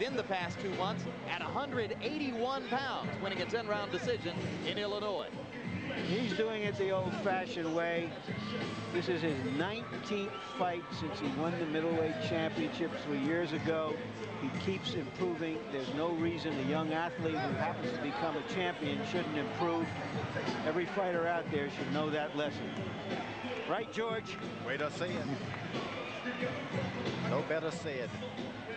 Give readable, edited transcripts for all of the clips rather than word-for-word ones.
in the past 2 months at 181 pounds, winning a 10-round decision in Illinois. He's doing it the old-fashioned way. This is his 19th fight since he won the middleweight championship 3 years ago. He keeps improving. There's no reason a young athlete who happens to become a champion shouldn't improve. Every fighter out there should know that lesson. Right, George? Way to say it. No better said.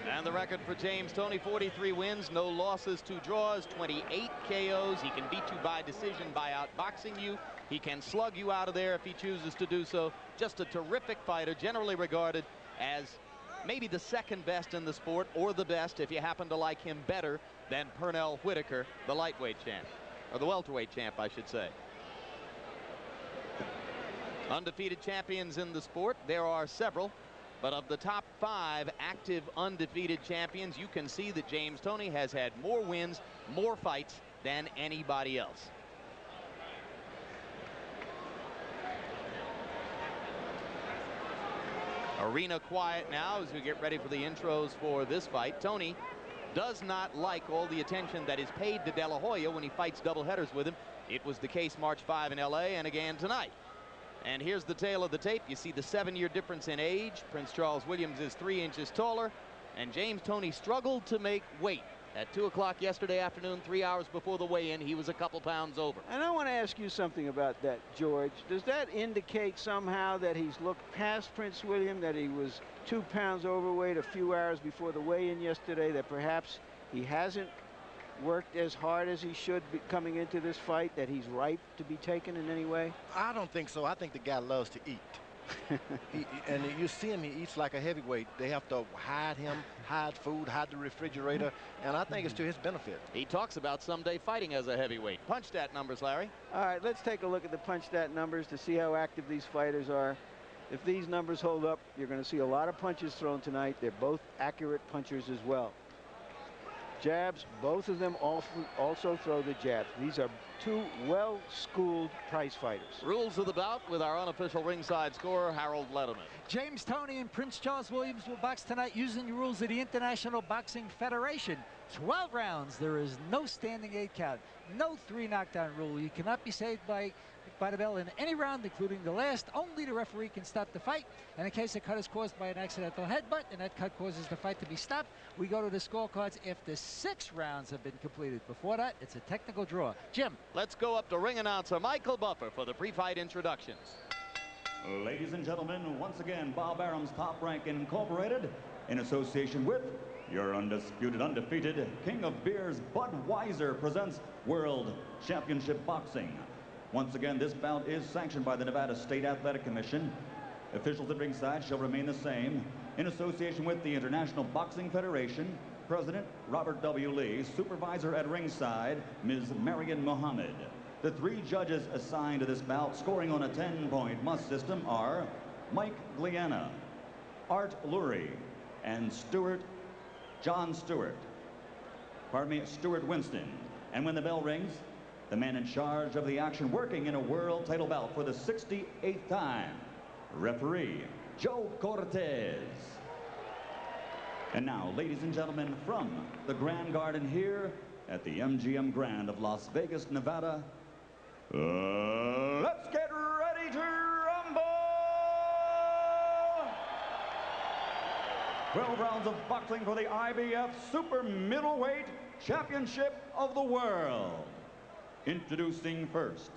And the record for James Toney, 43 wins, no losses, 2 draws, 28 KOs. He can beat you by decision by outboxing you. He can slug you out of there if he chooses to do so. Just a terrific fighter, generally regarded as maybe the second best in the sport, or the best if you happen to like him better than Pernell Whitaker, the lightweight champ, or the welterweight champ, I should say. Undefeated champions in the sport, there are several. But of the top 5 active undefeated champions, you can see that James Toney has had more wins, more fights than anybody else. Arena quiet now as we get ready for the intros for this fight. Toney does not like all the attention that is paid to De La Hoya when he fights doubleheaders with him. It was the case March 5 in LA and again tonight. And here's the tail of the tape. You see the 7-year difference in age. Prince Charles Williams is 3 inches taller, and James Toney struggled to make weight. At 2 o'clock yesterday afternoon, 3 hours before the weigh-in, he was a couple pounds over. And I want to ask you something about that, George. Does that indicate somehow that he's looked past Prince William, that he was 2 pounds overweight a few hours before the weigh-in yesterday, that perhaps he hasn't worked as hard as he should be coming into this fight, that he's ripe to be taken in any way? I don't think so. I think the guy loves to eat. And you see him, he eats like a heavyweight. They have to hide him, hide food, hide the refrigerator, and I think it's to his benefit. He talks about someday fighting as a heavyweight. Punch stat numbers, Larry. All right, let's take a look at the punch stat numbers to see how active these fighters are. If these numbers hold up, you're going to see a lot of punches thrown tonight. They're both accurate punchers as well. Jabs, both of them also throw the jabs. These are 2 well-schooled prize fighters. Rules of the bout with our unofficial ringside scorer, Harold Letterman. James Toney and Prince Charles Williams will box tonight using the rules of the International Boxing Federation. 12 rounds. There is no standing 8 count. No 3 knockdown rule. You cannot be saved by the bell in any round, including the last. Only the referee can stop the fight. And in case a cut is caused by an accidental headbutt and that cut causes the fight to be stopped, we go to the scorecards after 6 rounds have been completed. Before that, it's a technical draw. Jim. Let's go up to ring announcer Michael Buffer for the pre-fight introductions. Ladies and gentlemen, once again, Bob Arum's Top Rank Incorporated, in association with your undisputed, undefeated King of Beers, Budweiser, presents World Championship Boxing. Once again, this bout is sanctioned by the Nevada State Athletic Commission. Officials at ringside shall remain the same. In association with the International Boxing Federation, President Robert W. Lee, supervisor at ringside, Ms. Marian Mohammed. The 3 judges assigned to this bout, scoring on a 10-point must system, are Mike Gliana, Art Lurie, and Stuart Winston. And when the bell rings, the man in charge of the action, working in a world title bout for the 68th time, referee Joe Cortez. And now, ladies and gentlemen, from the Grand Garden here at the MGM Grand of Las Vegas, Nevada, let's get ready to rumble! 12 rounds of boxing for the IBF Super Middleweight Championship of the World. Introducing first,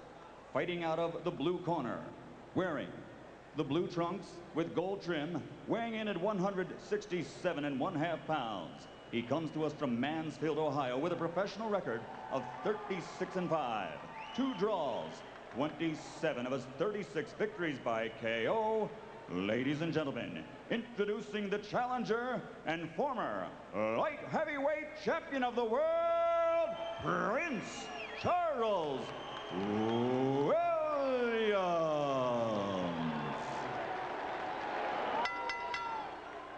fighting out of the blue corner, wearing the blue trunks with gold trim, weighing in at 167.5 pounds. He comes to us from Mansfield, Ohio, with a professional record of 36-5, 2 draws, 27 of his 36 victories by KO. Ladies and gentlemen, introducing the challenger and former light heavyweight champion of the world, Prince Charles Williams.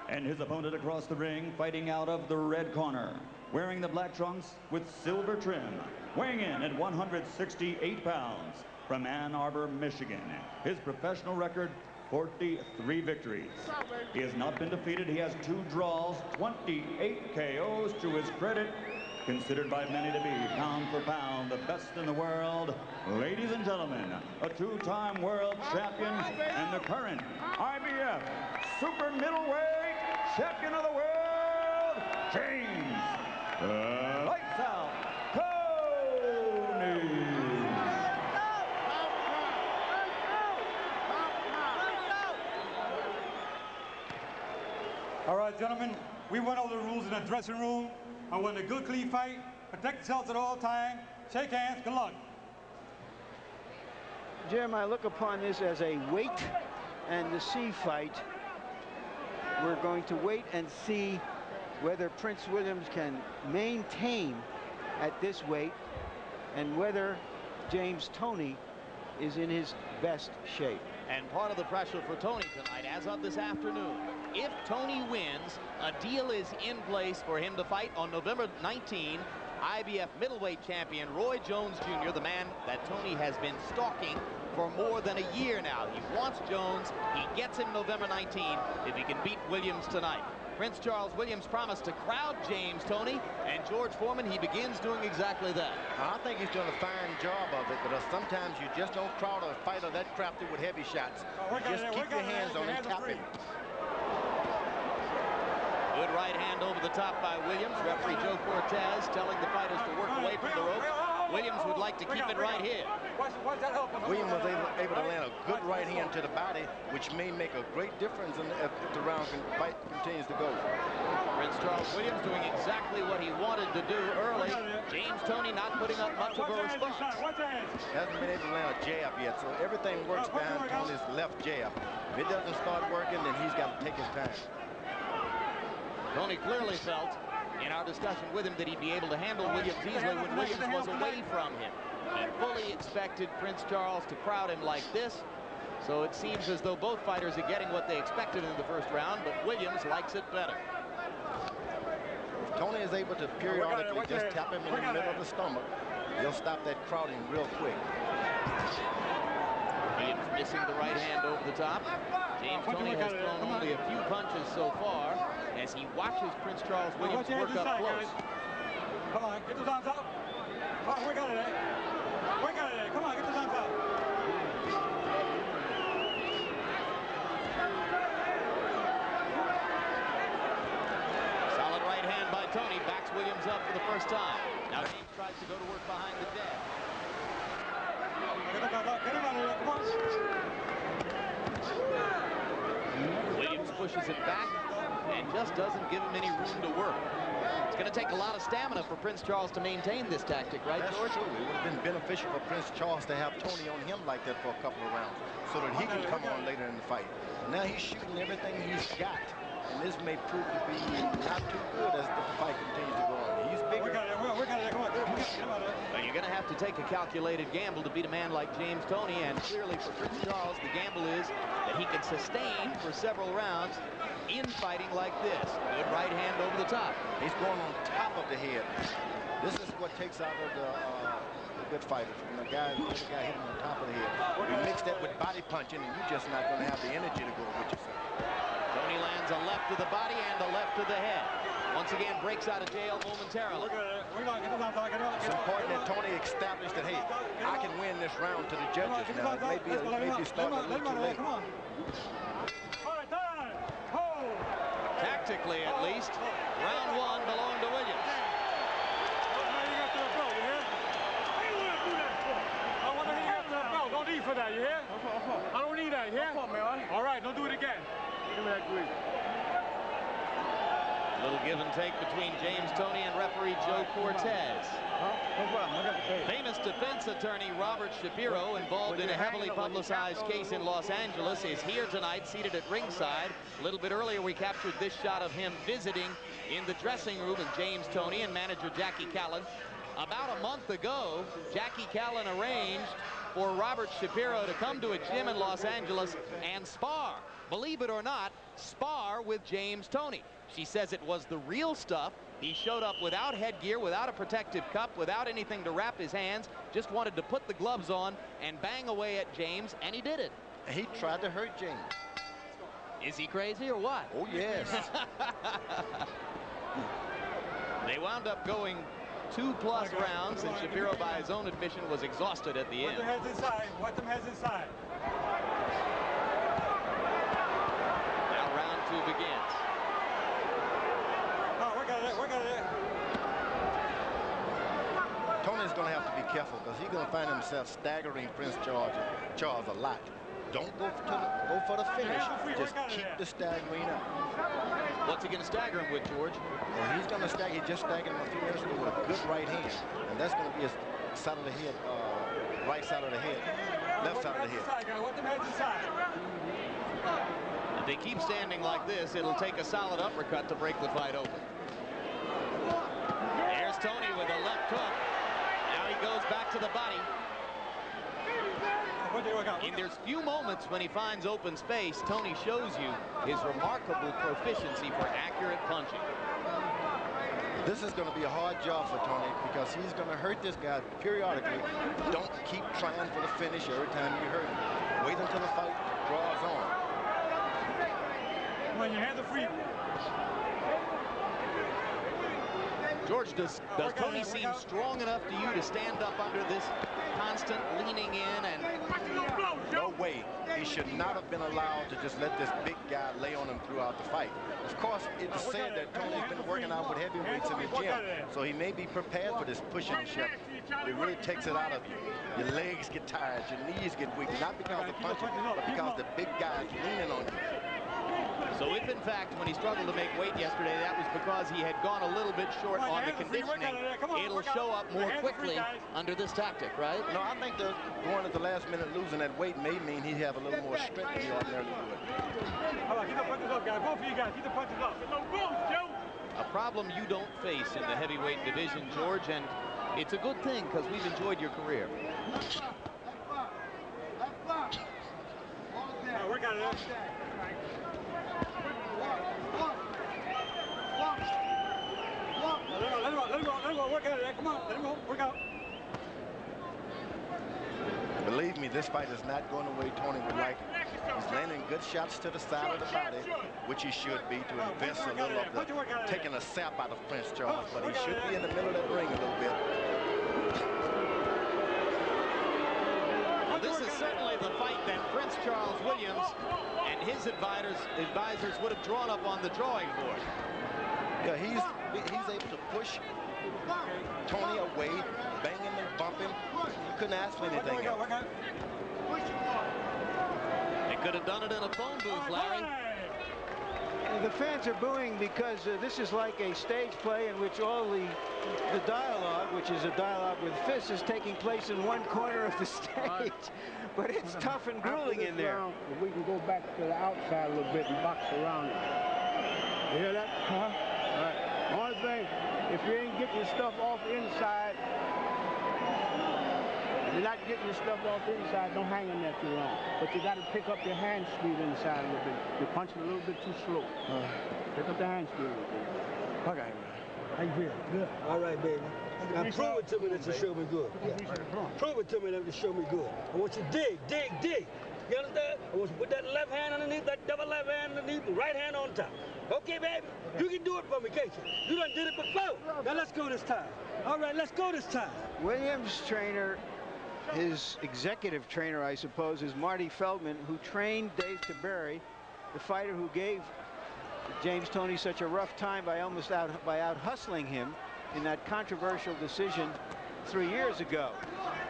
And his opponent across the ring, fighting out of the red corner, wearing the black trunks with silver trim, weighing in at 168 pounds, from Ann Arbor, Michigan. His professional record, 43 victories. He has not been defeated. He has 2 draws, 28 KOs to his credit. Considered by many to be, pound for pound, the best in the world. Ladies and gentlemen, a 2-time world champion and the current IBF super middleweight champion of the world, James Lights Out Toney. All right, gentlemen, we went over the rules in the dressing room. I want a good, clean fight. Protect yourselves at all times. Shake hands. Good luck. Jim, I look upon this as a wait and the see fight. We're going to wait and see whether Prince Williams can maintain at this weight and whether James Toney is in his best shape. And part of the pressure for Toney tonight, as of this afternoon, if Toney wins, a deal is in place for him to fight on November 19, IBF middleweight champion Roy Jones Jr., the man that Toney has been stalking for more than a year now. He wants Jones. He gets him November 19 if he can beat Williams tonight. Prince Charles Williams promised to crowd James Toney, and George Foreman, he begins doing exactly that. I think he's doing a fine job of it, but sometimes you just don't crowd a fighter that crafty with heavy shots. Just keep your hands on him, tap him. Good right hand over the top by Williams. Referee Joe Cortez telling the fighters to work away from the ropes. Williams would like to keep it right here. Williams was able to land a good right hand to the body, which may make a great difference if the round fight continues to go. Prince Charles Williams doing exactly what he wanted to do early. James Toney not putting up much of a response. Hasn't been able to land a jab yet, so everything works behind Toney's left jab. If it doesn't start working, then he's got to take his time. Toney clearly felt in our discussion with him that he'd be able to handle Williams easily when Williams was away from him. He fully expected Prince Charles to crowd him like this, so it seems as though both fighters are getting what they expected in the first round, but Williams likes it better. If Toney is able to periodically just tap him in the middle of the stomach, he'll stop that crowding real quick. Williams missing the right hand over the top. James Toney has thrown only a few punches so far as he watches Prince Charles Williams work up close. Come on, get those arms out. Come on, work out of there. Work out of there. Come on, get those arms out. Solid right hand by Toney. Backs Williams up for the first time. Now James tries to go to work behind the jab. Get those arms out. Get them out of there. Come on. Williams pushes it back and just doesn't give him any room to work. It's going to take a lot of stamina for Prince Charles to maintain this tactic, right, George? That's true. It would have been beneficial for Prince Charles to have Toney on him like that for a couple of rounds so that he can come on later in the fight. Now he's shooting everything he's got, and this may prove to be not too good as the fight continues to go on. He's bigger. Well, you're going to have to take a calculated gamble to beat a man like James Toney, and clearly for Prince Charles, the gamble is that he can sustain for several rounds in fighting like this. Good right hand over the top. He's going on top of the head. This is what takes out of the good fighters. When the other guy hit him on top of the head. You mix that with body punching, and you're just not going to have the energy to go with yourself. Toney lands a left to the body and a left to the head. Once again, breaks out of jail momentarily. It's important that Toney established that, hey, I can win this round to the judges now. Maybe starting a little too late. Tactically, at least, round one belonged to Williams. Don't need for that, you hear? I don't need that, you hear? All right, don't do it again. Give me that green. A little give and take between James Toney and referee Joe Cortez. Famous defense attorney Robert Shapiro, involved in a heavily publicized case in Los Angeles, is here tonight, seated at ringside. A little bit earlier, we captured this shot of him visiting in the dressing room with James Toney and manager Jackie Callan. About a month ago, Jackie Callan arranged for Robert Shapiro to come to a gym in Los Angeles and spar, believe it or not, spar with James Toney. She says it was the real stuff. He showed up without headgear, without a protective cup, without anything to wrap his hands, just wanted to put the gloves on and bang away at James, and he did it. He tried to hurt James. Is he crazy or what? Oh, yes. They wound up going 2+ rounds, and Shapiro, by his own admission, was exhausted at the end. Watch them heads inside. Watch them heads inside. Now round 2 begins. Oh, work out of there. Work out of there. Toney's going to have to be careful because he's going to find himself staggering Prince Charles a lot. Don't go for the finish. Just keep the staggering up. What's he going to stagger him with, George? Well, he's going to stagger. He just staggered him a few minutes ago with a good right hand. And that's going to be his side of the head, right side of the head, left side of the head. If they keep standing like this, it'll take a solid uppercut to break the fight open. There's Toney with a left hook. Now he goes back to the body. In there's few moments when he finds open space, Toney shows you his remarkable proficiency for accurate punching. This is going to be a hard job for Toney because he's going to hurt this guy periodically. Don't keep trying for the finish every time you hurt him. Wait until the fight draws on. When your hands are free. George, does Toney seem strong enough to you to stand up under this constant leaning in? And no way. He should not have been allowed to just let this big guy lay on him throughout the fight. Of course, it is said that Toney's been working out with heavyweights in the gym, so he may be prepared for this pushing and shoving. It really takes it out of you. Your legs get tired, your knees get weak, not because of punching, but because the big guy is leaning on you. So if, in fact, when he struggled to make weight yesterday, that was because he had gone a little bit short on the conditioning, it'll show up more quickly under this tactic, right? No, I think that going at the last minute losing that weight may mean he'd have a little more strength than he ordinarily would. All right, keep the punches up, guys. Both of you guys, keep the punches up. A problem you don't face in the heavyweight division, George, and it's a good thing because we've enjoyed your career. Work out of there. Let him go, work out of there. Come on, let him go, work out. Believe me, this fight is not going the way Toney would like it. He's landing good shots to the side of the body, which he should be to invest a little of the, taking a sap out of Prince Charles, but he should be in the middle of that ring a little bit. Well, this is certainly the fight that Prince Charles Williams and his advisors would have drawn up on the drawing board. Yeah, he's able to push Toney away, bang him and bump him. You couldn't ask for anything else. They could have done it in a phone booth, Larry. The fans are booing because this is like a stage play in which all the dialogue, which is a dialogue with fists, is taking place in one corner of the stage. Right. But it's tough and grueling in there. Round, if we can go back to the outside a little bit and box around it. You hear that? Huh? All right. Only thing, if you ain't getting your stuff off inside, you're not getting your stuff off inside, don't hang in there too long. But you got to pick up your hand speed inside a little bit. You're punching a little bit too slow. Pick up the hand speed a little bit. Okay. How you feel? Good. All right, baby. Now prove it to me that you show me good. Yeah. Prove it to me that you show me good. I want you to dig. You understand? I want you to put that left hand underneath, that double left hand underneath, the right hand on top. Okay, baby? You can do it for me, can't you? You done did it before. Now let's go this time. All right, let's go this time. Williams' trainer, his executive trainer, I suppose, is Marty Feldman, who trained Dave Taberry, the fighter who gave James Toney such a rough time by out hustling him in that controversial decision 3 years ago.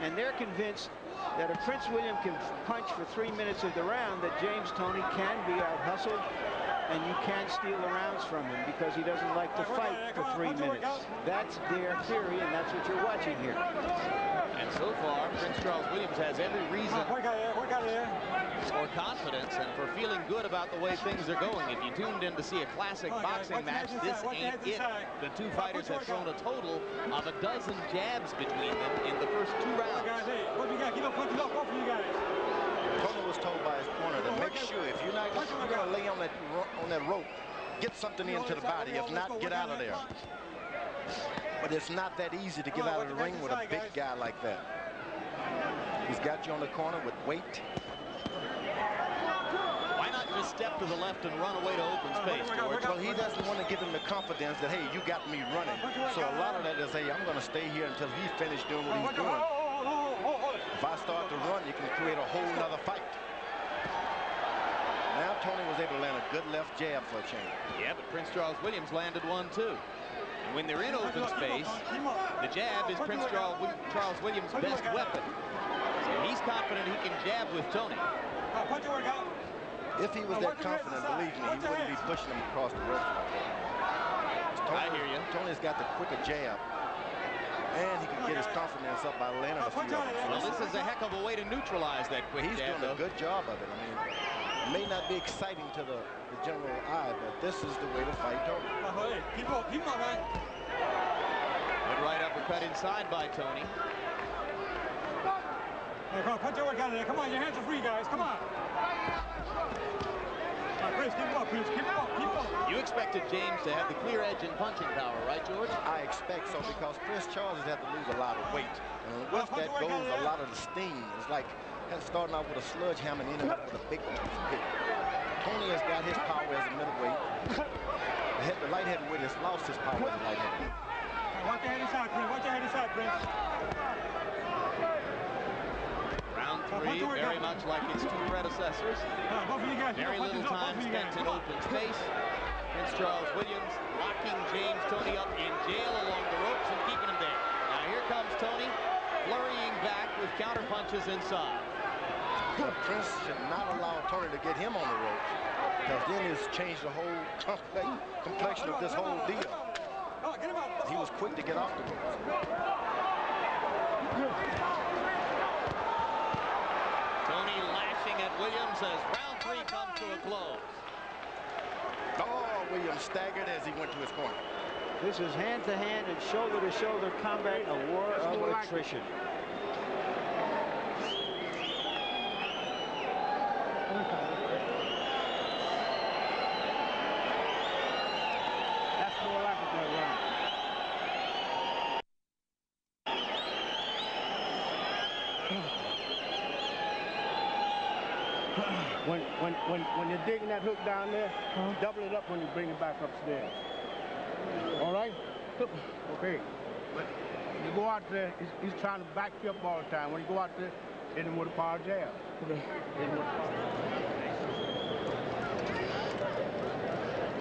And they're convinced that if Prince William can punch for 3 minutes of the round, that James Toney can be out hustled and you can steal the rounds from him because he doesn't like to fight for 3 minutes. That's their theory, and that's what you're watching here. And so far, Prince Charles Williams has every reason for confidence and for feeling good about the way things are going. If you tuned in to see a classic boxing match, this ain't it. The two fighters have thrown a total of 12 jabs between them in the first 2 rounds. Toney was told by his corner to make sure if you're not going to lay on that rope, get something into the body. If not, get out of there. But it's not that easy to get out of the ring with a big guy like that. He's got you on the corner with weight. step to the left and run away to open space, George. Well, he doesn't want to give him the confidence that, hey, you got me running. So a lot of that is, hey, I'm going to stay here until he finishes doing what he's doing. If I start to run, you can create a whole nother fight. Now Toney was able to land a good left jab for a change. Yeah, but Prince Charles Williams landed one, too. And when they're in open space, the jab is Prince Charles Williams' best weapon. So he's confident he can jab with Toney. If he was that confident, believe me, he wouldn't be pushing him across the ropes like that. I hear you. Toney's got the quicker jab, and he can get his confidence up by landing a few of them. Well, this is a heck of a way to neutralize that quick He's jab, doing a good job of it. I mean, it may not be exciting to the general eye, but this is the way to fight Toney. Keep on, man. Good right uppercut inside by Toney. Hey, come on, punch your work out of there. Come on, your hands are free, guys. Come on. Prince, keep him up, Prince. Keep him up, keep him up. You expected James to have the clear edge in punching power, right, George? I expect so, because Prince Charles has had to lose a lot of weight. And with that goes a lot of the steam. It's like starting out with a sledgehammer and ending up with a big hit. Toney has got his power as a middleweight. The light heavyweight has lost his power as a light heavyweight. Watch your head inside, Prince. Watch your head inside, Prince. Round three, very much like its two predecessors. Very little time spent in open space. Prince Charles Williams locking James Toney up in jail along the ropes and keeping him there. Now here comes Toney, flurrying back with counter punches inside. But Prince should not allow Toney to get him on the ropes, because then it's changed the whole complexion of this whole deal. He was quick to get off the ropes. Toney lashing at Williams as round three comes to a close. Oh, Williams staggered as he went to his corner. This is hand-to-hand and shoulder-to-shoulder combat, a war of attrition. That's more like it that round. When you're digging that hook down there, double it up when you bring it back upstairs. All right? Okay. But you go out there, he's trying to back you up all the time. When you go out there, hit him with a power jab. Hit him with a power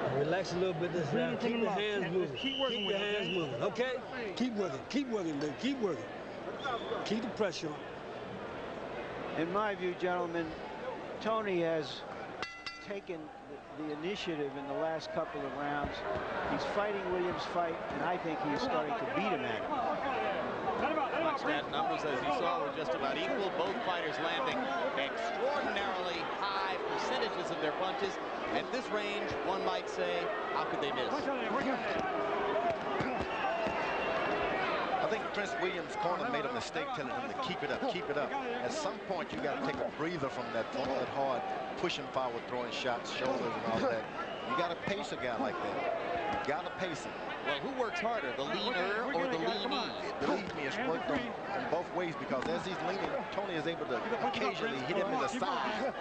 jab. Relax a little bit this round. Keep your hands moving. Keep working Keep with your it, hands okay? moving, okay? Keep working. Keep working, baby. Keep working. Keep the pressure on. In my view, gentlemen, Toney has taken the initiative in the last couple of rounds. He's fighting Williams' fight, and I think he's starting to beat him at it. Stat numbers, as you saw, were just about equal. Both fighters landing extraordinarily high percentages of their punches. At this range, one might say, how could they miss? I think Prince Williams' corner made a mistake telling him to keep it up, keep it up. At some point, you got to take a breather from that hard pushing forward, throwing shots, shoulders, and all that. You got to pace a guy like that. You got to pace him. Well, who works harder, the leaner or the leanee? Believe me, it's worked on both ways, because as he's leaning, Toney is able to occasionally hit him in the side.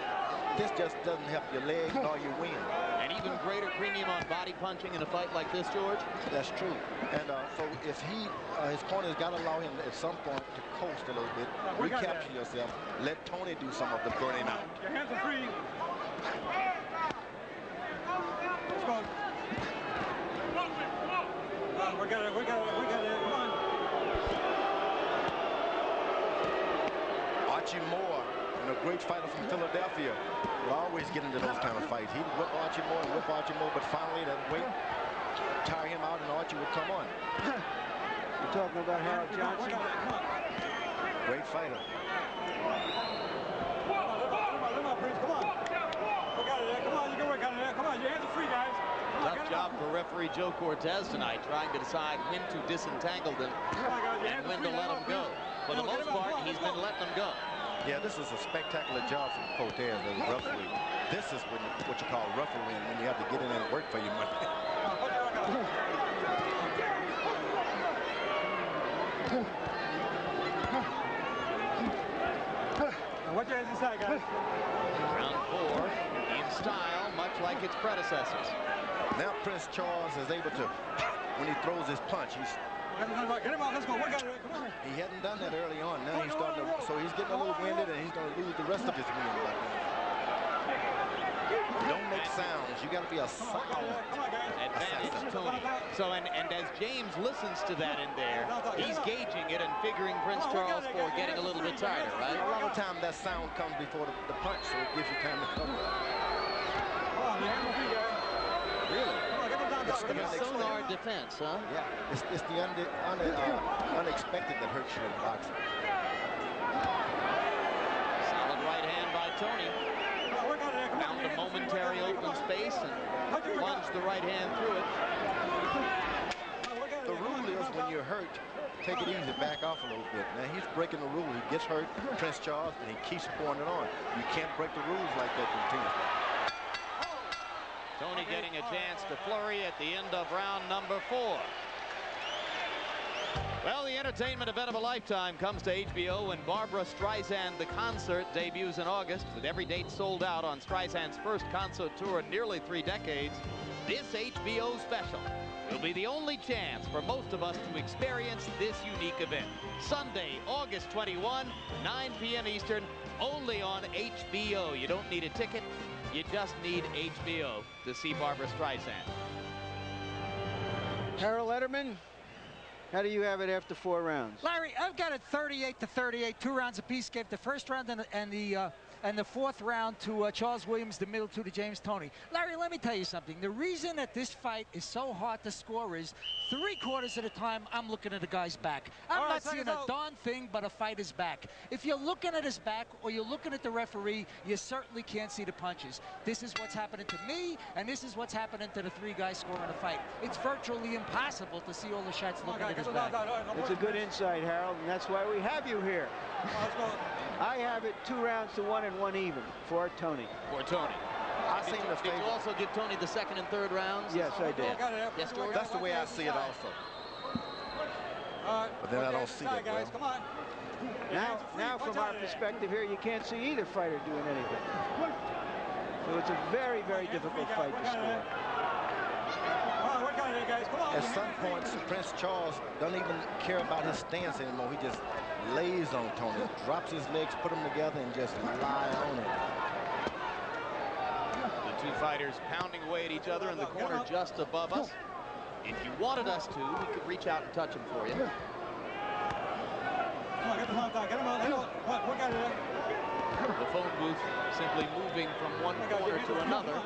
This just doesn't help your leg nor your wind. An even greater premium on body punching in a fight like this, George? That's true. And so if his corner's got to allow him at some point to coast a little bit, recapture yourself, let Toney do some of the burning out. Your hands are free. Let's go. We got it. Come on. Archie Moore, and a great fighter from Philadelphia, will always get into those kind of fights. He'd whip Archie Moore and whip Archie Moore, but finally that weight tire him out and Archie would come on. You're talking about Harold Johnson? Great fighter. Come on, Prince. Come on. We got it there. Come on, you can work on it there. Come on, your hands are free, guys. Tough job for referee Joe Cortez tonight, trying to decide when to disentangle them and when to let them go. For the most part, he's been letting them go. Yeah, this is a spectacular job from Cortez as a referee. This is what you call refereeing, when you have to get in and work for your money. Watch your hands inside, guys. Round four, in style. much like its predecessors. Now Prince Charles is able to, when he throws his punch, he's Get him out. Let's go. Come on. he hadn't done that early on. Now he's starting to, so he's getting a little winded, and he's going to lose the rest of his wind by doing that. Don't make sounds. You got to be a sound. Advantage Toney. So and as James listens to that in there, he's gauging it and figuring Prince Charles for getting a little bit tighter, right? A lot of time that sound comes before the punch, so it gives you time to cover up. Really? It's the sonar defense, huh? Yeah, it's the unexpected that hurts you in boxing. Solid right hand by Toney. Found a momentary open space and plunged the right hand through it. The rule is when you're hurt, take it easy, back off a little bit. Now he's breaking the rule. He gets hurt, Prince Charles, and he keeps pouring it on. You can't break the rules like that continuously. Toney getting a chance to flurry at the end of round number 4. Well, the entertainment event of a lifetime comes to HBO when Barbra Streisand The Concert debuts in August. With every date sold out on Streisand's first concert tour in nearly 3 decades, this HBO special will be the only chance for most of us to experience this unique event. Sunday, August 21, 9 p.m. Eastern, only on HBO. You don't need a ticket. You just need HBO to see Barbra Streisand. Harold Letterman, how do you have it after 4 rounds? Larry, I've got it 38-38, 2 rounds apiece. Gave the first round and the 4th round to Charles Williams, the middle 2 to James Toney. Larry, let me tell you something. The reason that this fight is so hard to score is 3/4 of the time I'm looking at a guy's back. I'm not seeing a darn thing but a fighter's back. If you're looking at his back or you're looking at the referee, you certainly can't see the punches. This is what's happening to me, and this is what's happening to the 3 guys scoring the fight. It's virtually impossible to see all the shots looking at his back. It's a good insight, Harold, and that's why we have you here. I have it 2 rounds to 1 and 1 even for Toney. For Toney. Did you also give Toney the 2nd and 3rd rounds? Yes, I did. Yes, George? That's the way I see it also. But then I don't see that well. Come on. Now from our perspective here, you can't see either fighter doing anything. So it's a very, very difficult fight to score. At some points, Prince Charles doesn't even care about his stance anymore. He just lays on Toney, drops his legs, put them together, and just lie on him. The 2 fighters pounding away at each other in the corner just above us. If you wanted us to, we could reach out and touch them for you. Come on, get him out. The phone booth simply moving from one corner to another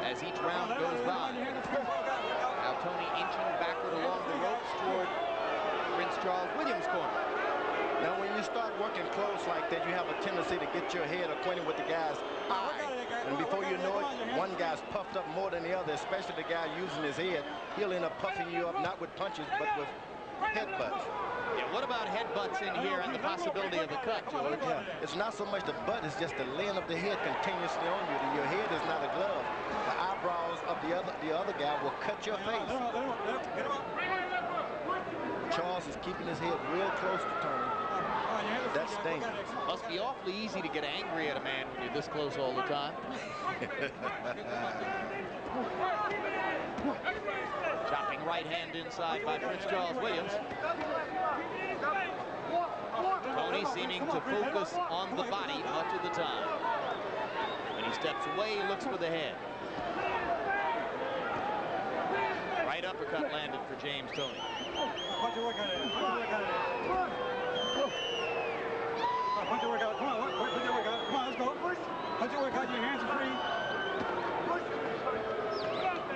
as each round goes by. Now Toney inching backward along the ropes toward Prince Charles Williams' corner. Now, when you start working close like that, you have a tendency to get your head acquainted with the guy's eye. And before you know it, one guy's puffed up more than the other, especially the guy using his head. He'll end up puffing you up, not with punches, but with headbutts. Yeah, what about headbutts in here and the possibility of a cut, George? Yeah, it's not so much the butt, it's just the laying of the head continuously on you. Your head is not a glove. The eyebrows of the other guy will cut your face. Charles is keeping his head real close to Toney. That's dangerous. Must be awfully easy to get angry at a man when you're this close all the time. Chopping right hand inside by Prince Charles Williams. Toney seeming to focus on the body much of the time. When he steps away, he looks for the head. Right uppercut landed for James Toney. Punch your work out of it. Punch your work out of it. Punch your work out. Come on, put your work out. Come on, let's go. Punch your work out. Your hands are free.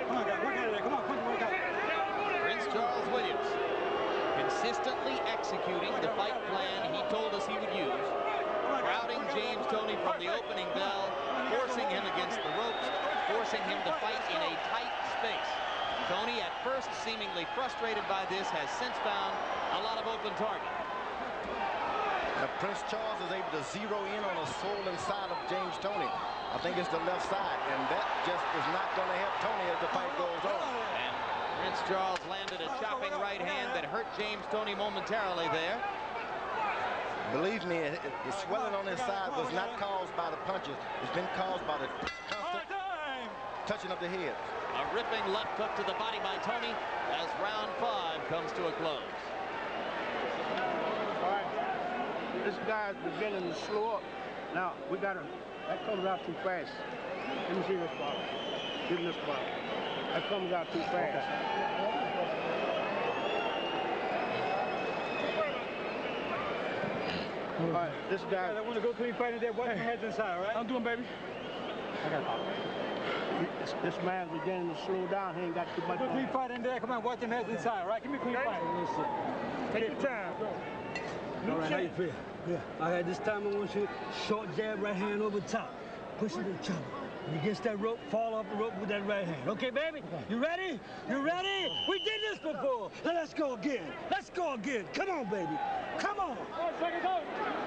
Come on, guys. Work out of there. Come on, punch your work out. Prince Charles Williams consistently executing the fight plan he told us he would use. Crowding James Toney from the opening bell, forcing him against the ropes, forcing him to fight in a tight space. Toney, at first seemingly frustrated by this, has since found a lot of open target. Now, Prince Charles is able to zero in on a swollen side of James Toney. I think it's the left side, and that just is not going to help Toney as the fight goes on. And Prince Charles landed a chopping right hand that hurt James Toney momentarily there. Believe me, the swelling on his side was not caused by the punches. It's been caused by the constant touching of the heads. A ripping left hook to the body by Toney as round 5 comes to a close. All right. This guy's beginning to slow up. Now, we got to, that comes out too fast. Let me see this ball. Give him this ball. That comes out too fast. All right, this guy. I want to go clean fight in there. Watch your heads inside, all right? I'm doing, baby. I got this man's beginning to slow down. He ain't got too much. Go clean fight in there. Come on, watch your heads inside, all right? Give me a clean fight. Take your time. All right, how you feel? Yeah. All right, this time I want you short jab, right hand over top. Push it to chop. When he gets that rope, fall off the rope with that right hand. Okay, baby? You ready? You ready? We did this before. Now let's go again. Let's go again. Come on, baby. Come on.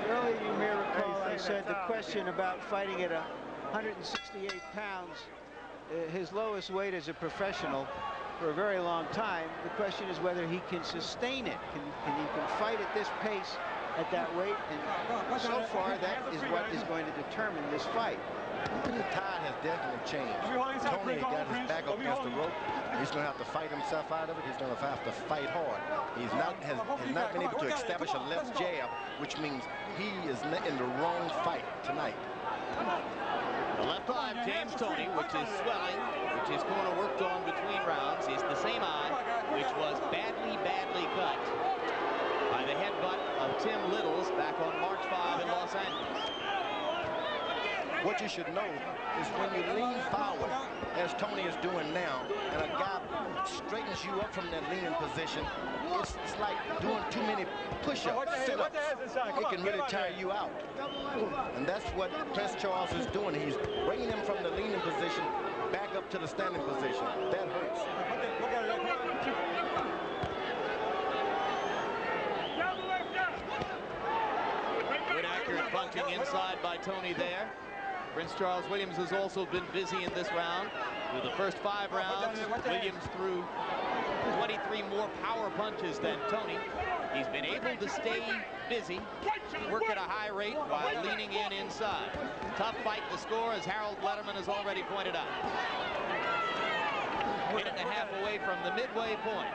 Earlier, you may recall, I said the question about fighting at 168 pounds, his lowest weight as a professional for a very long time. The question is whether he can sustain it. He can fight at this pace at that weight, and so far that is what is going to determine this fight. The tide has definitely changed. Toney got his back up against the rope. He's going to have to fight himself out of it. He's going to have to fight hard. He's has not been able to establish a left jab, which means he is in the wrong fight tonight. The left eye of James Toney, which is swelling, which his corner worked on between rounds, is the same eye which was badly cut by the headbutt of Tim Littles back on March 5 in Los Angeles. What you should know is when you lean forward, as Toney is doing now, and a guy straightens you up from that leaning position, it's like doing too many push-ups, sit-ups. It can really tire you out. And that's what Prince Charles is doing. He's bringing him from the leaning position back up to the standing position. That hurts. Good accurate punching inside by Toney there. Prince Charles Williams has also been busy in this round. Through the first 5 rounds, Williams threw 23 more power punches than Toney. He's been able to stay busy, work at a high rate while leaning in inside. Tough fight to score, as Harold Letterman has already pointed out. Minute and a half away from the midway point.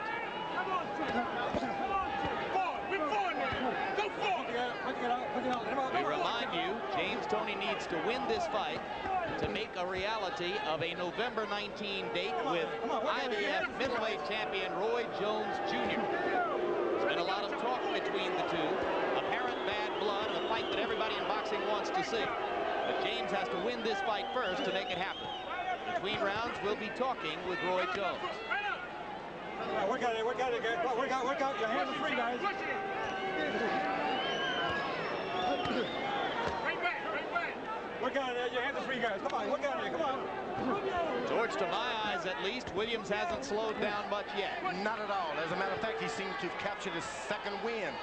We remind you, James Toney needs to win this fight to make a reality of a November 19 date with IBF middleweight champion Roy Jones Jr. There's been a lot of talk between the two, apparent bad blood, and a fight that everybody in boxing wants to see. But James has to win this fight first to make it happen. Between rounds, we'll be talking with Roy Jones. Work out, guys. Work out. Your hands are free, guys. Work out there. Your hands are free, guys. Come on, work out here. Come on. George, to my eyes at least, Williams hasn't slowed down much yet. Not at all. As a matter of fact, he seems to have captured his second win.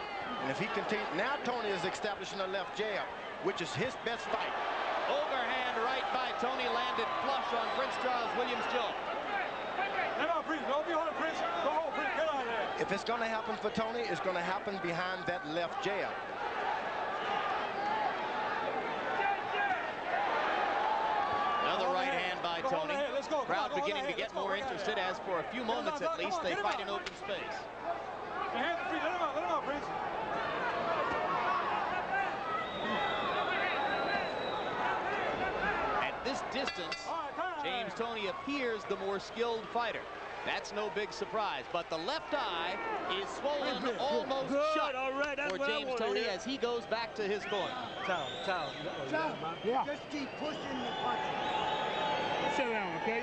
And if he continues, now Toney is establishing a left jab, which is his best fight. Overhand right by Toney, landed flush on Prince Charles Williams' jaw. Get out, Prince. Don't be on the Prince. Go home, Prince. Get out of there. If it's going to happen for Toney, it's going to happen behind that left jab. Another right hand by Toney. Crowd beginning to get more interested, as for a few moments at least, they fight in open space. Your hands are free. Let him out, Prince. At this distance, James Toney appears the more skilled fighter. That's no big surprise, but the left eye is swollen almost shut for James Toney as he goes back to his corner. Yeah. Just keep pushing the punch. Settle down, okay?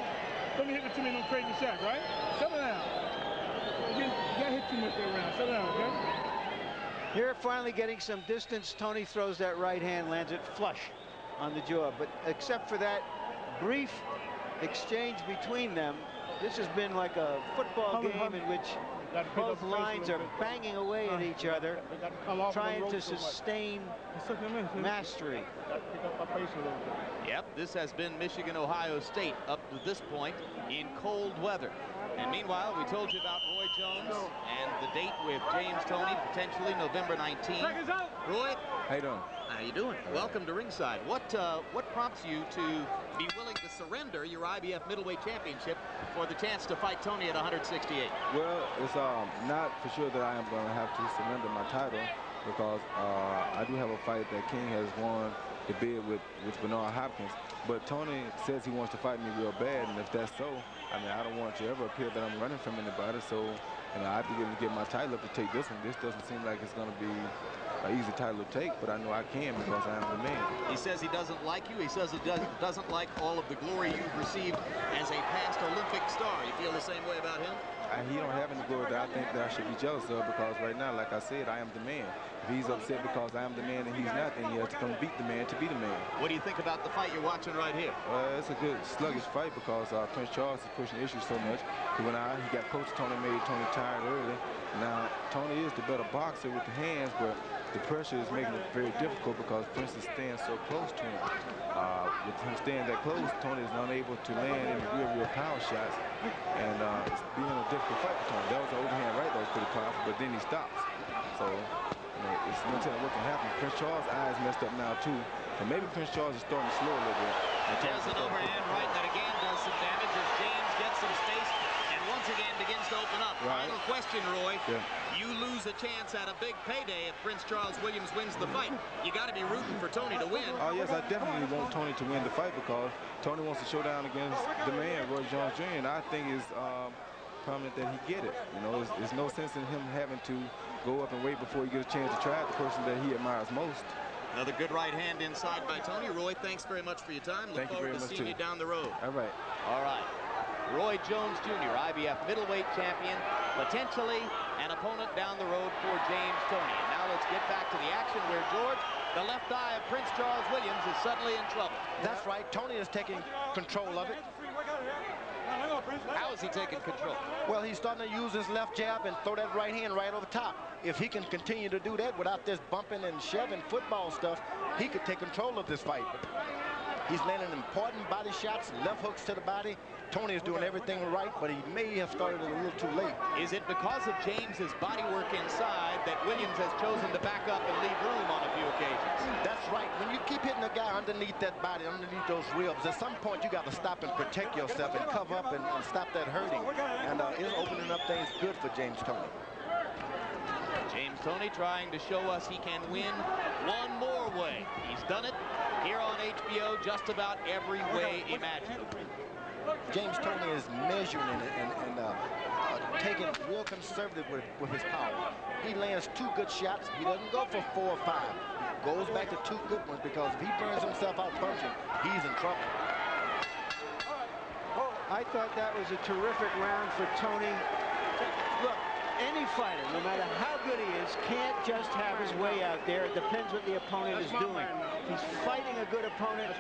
Don't hit too many crazy shots, right? Settle down. You got hit too much around. Settle down, okay? Here, finally getting some distance, Toney throws that right hand, lands it flush on the jaw. But except for that brief exchange between them, this has been like a football game in which both lines are banging away at each other, trying to sustain mastery. Yep, this has been Michigan-Ohio State up to this point in cold weather. And meanwhile, we told you about Roy Jones, and the date with James Toney, potentially November 19th. Roy, how you doing? How you doing? Welcome to ringside. What prompts you to be willing to surrender your IBF middleweight championship for the chance to fight Toney at 168? Well, it's not for sure that I am going to have to surrender my title, because I do have a fight that King has won the bid with Bernard Hopkins. But Toney says he wants to fight me real bad, and if that's so, I mean, I don't want to ever appear that I'm running from anybody. So, you know, I'd be willing to get my title up to take this one. This doesn't seem like it's going to be an easy title to take, but I know I can because I am the man. He says he doesn't like you. He says he doesn't like all of the glory you've received as a past Olympic star. You feel the same way about him? He don't have any glory that I think that I should be jealous of, because right now, like I said, I am the man. If he's upset because I am the man and he's not, then he has to come beat the man to be the man. What do you think about the fight you're watching right here? It's a good sluggish fight because Prince Charles is pushing issues so much. He got coached Toney, made Toney tired early. Now, Toney is the better boxer with the hands, but the pressure is making it very difficult because Prince is staying so close to him. With him staying that close, Toney is unable to land any real power shots, and it's being a difficult fight for Toney. That was an overhand right that was pretty powerful, but then he stops. So, you know, it's no telling what can happen. Prince Charles' eyes messed up now too, and maybe Prince Charles is starting to slow a little bit. There's an overhand right that again does some damage as James gets some space and once again begins to open up. Right. Final question, Roy. Yeah. You lose a chance at a big payday if Prince Charles Williams wins the fight. You got to be rooting for Toney to win. Oh, yes, I definitely want Toney to win the fight because Toney wants to show down against the man, Roy Jones Jr., and I think it's prominent that he get it. You know, there's no sense in him having to go up and wait before he gets a chance to try the person that he admires most. Another good right hand inside by Toney. Roy, thanks very much for your time. Look forward to seeing you down the road. All right. All right. Roy Jones Jr., IBF middleweight champion, potentially an opponent down the road for James Toney. And now let's get back to the action where, George, the left eye of Prince Charles Williams is suddenly in trouble. That's right. Toney is taking control of it. How is he taking control? Well, he's starting to use his left jab and throw that right hand right over top. If he can continue to do that without this bumping and shoving football stuff, he could take control of this fight. He's landing important body shots, left hooks to the body. Toney is doing everything right, but he may have started a little too late. Is it because of James's body work inside that Williams has chosen to back up and leave room on a few occasions? That's right. When you keep hitting the guy underneath that body, underneath those ribs, at some point you got to stop and protect yourself and cover up and stop that hurting. And it's opening up things good for James Toney. James Toney trying to show us he can win one more way. He's done it here on HBO just about every way imaginable. James Toney is measuring and taking it real conservative with his power. He lands 2 good shots. He doesn't go for 4 or 5. He goes back to 2 good ones because if he burns himself out punching, he's in trouble. I thought that was a terrific round for Toney. Look, any fighter, no matter how good he is, can't just have his way out there. It depends what the opponent is doing. He's fighting a good opponent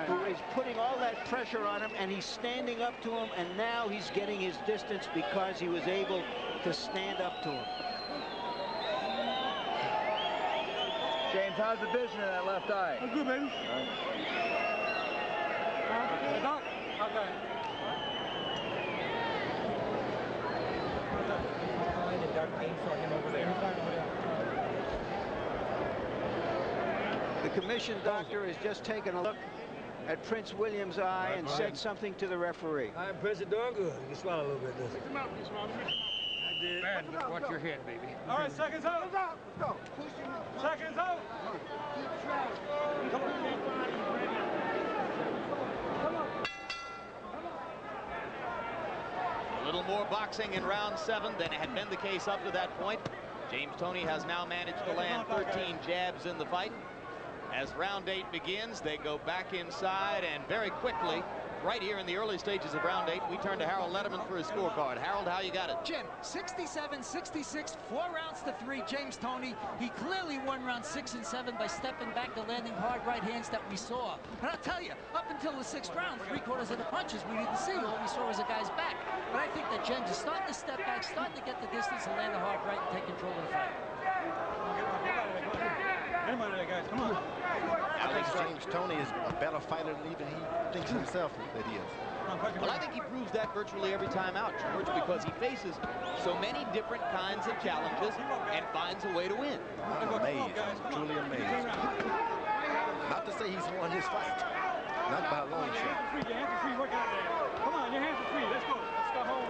who is putting all that pressure on him, and he's standing up to him, and now he's getting his distance because he was able to stand up to him. James, how's the vision in that left eye? Oh, good, baby. Okay. The commission doctor has just taken a look at Prince Williams' eye and said something to the referee. All right, Prince, you're doing good. You can swallow a little bit. Listen. I did. Man, watch your head, baby. All right, seconds out. Let's go. Seconds out. Come on. A little more boxing in round 7 than had been the case up to that point. James Toney has now managed to land 13 jabs in the fight. As round 8 begins, they go back inside, and very quickly, right here in the early stages of round 8, we turn to Harold Letterman for his scorecard. Harold, how you got it? Jim, 67-66, 4 rounds to 3. James Toney, he clearly won round 6 and 7 by stepping back to landing hard right hands that we saw. And I'll tell you, up until the 6th round, 3/4 of the punches we didn't see. All we saw was a guy's back. But I think that James is starting to step back, starting to get the distance and land a hard right and take control of the fight. Get him out of there, guys. Come on. I think James Toney is a better fighter than even he thinks himself that he is. Well, I think he proves that virtually every time out, George, because he faces so many different kinds of challenges and finds a way to win. I'm amazed. I'm truly amazed. Not to say he's won his fight. Not by a long shot. Come on, your hands are free. Let's go. Let's go home.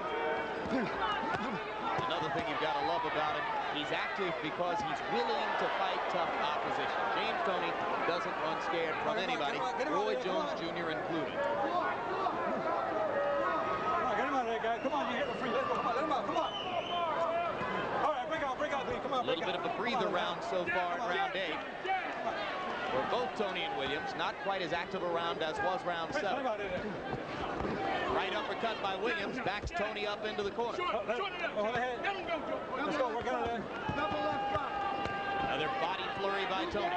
Another thing you've got to love about him, he's active because he's willing to fight tough opposition. James Toney doesn't run scared from anybody, Roy Jones Jr. included. Get him out of there, guys. Come on, your hands are free. Let's go. Come on, let him out. Come on. All right, break out, Lee. Come on, A little bit of a breather round so far in round 8. For both Toney and Williams, not quite as active a round as was round 7. Right uppercut by Williams, backs Toney up into the corner. Let's go, work out of there. Another body flurry by Toney.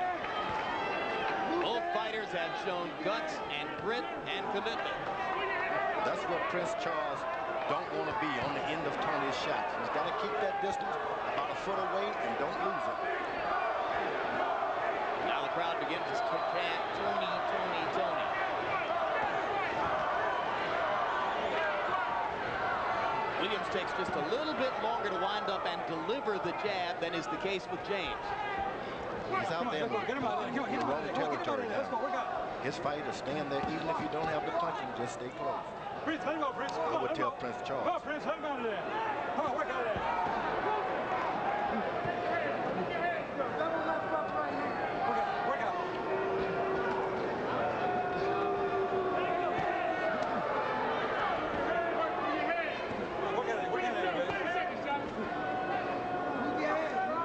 Both fighters have shown guts and grit and commitment. That's what Prince Charles don't want to be on the end of Toney's shots. He's got to keep that distance about a foot away and don't lose it. Now the crowd begins to chant, Toney, Toney, Toney. Williams takes just a little bit longer to wind up and deliver the jab than is the case with James. He's out there in the wrong territory now. His fight is staying there even if you don't have the punch and just stay close. Prince, let him go, Prince. I would tell Prince Charles. Come on, Prince, let him out of there. Come on, work out of there. Work out.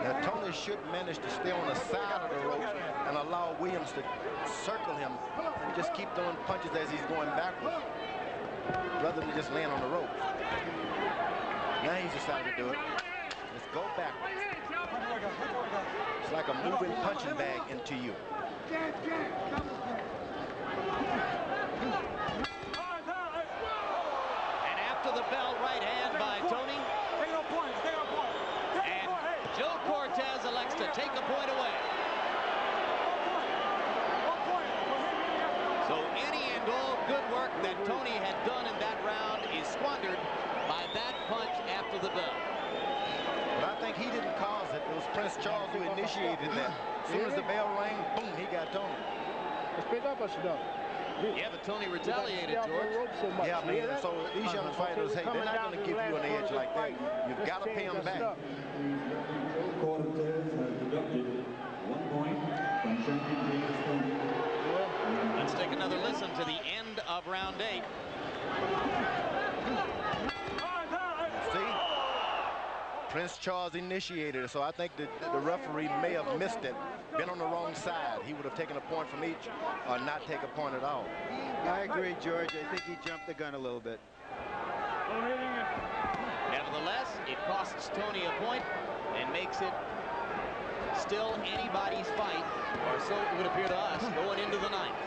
Now, Toney should manage to stay on the side of the ropes and allow Williams to circle him and just keep throwing punches as he's going backwards, rather than just laying on the ropes. Now he's decided to do it. Let's go backwards. It's like a moving punching bag into you. And after the bell, right hand by Toney. And Joe Cortez elects to take a point away. So any and all good work that Toney had done in that round is squandered by that punch after the bell. But I think he didn't cause it. It was Prince Charles who initiated that. As soon as the bell rang, boom, he got Toney. Let's pick up a stuff. Yeah, but Toney retaliated, George. Yeah, man. So these young fighters, hey, they're not going to give you an edge like that. You've got to pay them back. Cortez has deducted 1 point from champion James Toney. Let's take another listen to the end of round 8. See? Prince Charles initiated it, so I think that the referee may have missed it, been on the wrong side. He would have taken a point from each or not take a point at all. I agree, George. I think he jumped the gun a little bit. Nevertheless, it costs Toney a point and makes it still anybody's fight, or so it would appear to us, going into the 9th.